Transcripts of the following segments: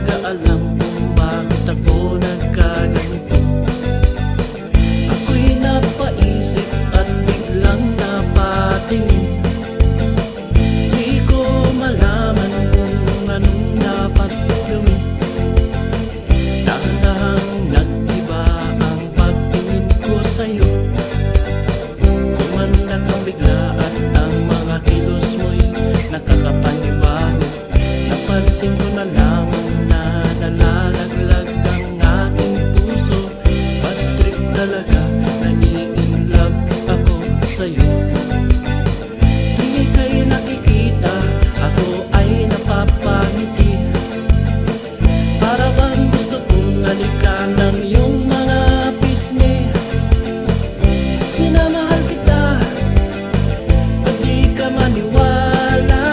talaga alam kung bakit ako nagkaganito. Ako'y napaisip at biglang napatingin. Di ko malaman kung anong dapat gawin. Dahan-dahang nag-iba ang pagtingin ko sa'yo. Kumandak ang bigla at ang mga kilos mo'y nakakapanibago. Napansin ko na lamang na nalalaglag ang aking puso. Bad trip talaga, nai-inlove ako sa'yo. Di kayo nakikita, ako ay napapangiti. Para bang gusto kong halikan ng iyong mga pisngi. Minamahal kita, at di ka maniwala.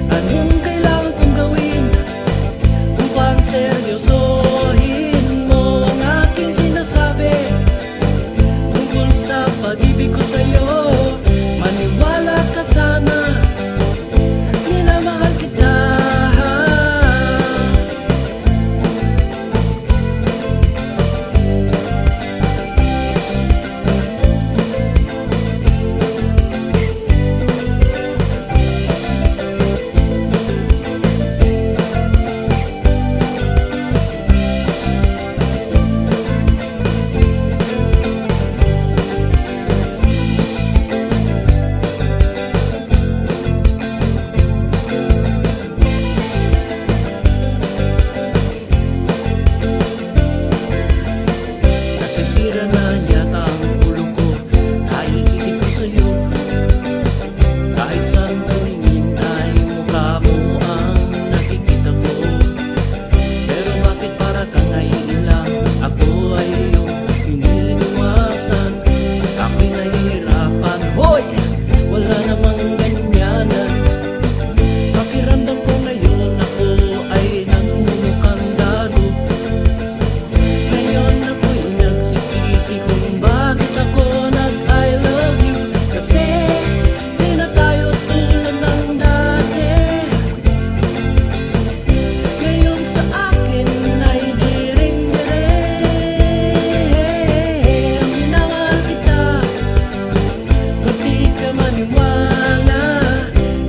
Anong kailangan kong gawin upang seryosohin mo ang aking sinasabi tungkol sa pag-ibig ko sa'yo? Maniwala ka sana, minamahal kita. Nasisira na yata ang ulo ko dahil isip ko sa'yo. Kahit saan tumingin ay mukha mo ang nakikita ko. Pero bakit para kang naiilang? Ako ay iyong iniiwasan. Ako'y nahihirapan. Hoy! Wala namang ganyanan. Pakiramdam ko ngayon ako ay nangungukang lalo. Ngayon ako'y nagsisisi kung bakit ako nag-I love you. Kasi di na tayo tulad ng dati. Ngayon sa akin ay diring-diring. Minamahal kita, ba't di ka maniwala?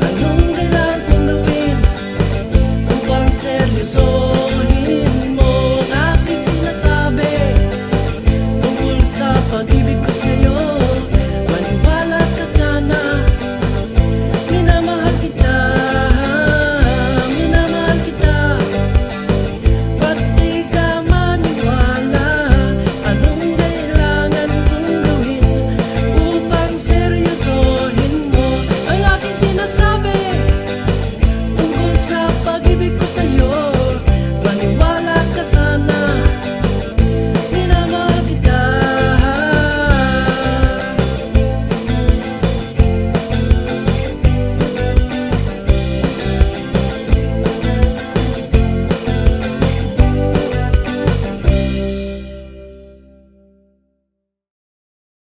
Anong kailangan kong gawin upang seryoso?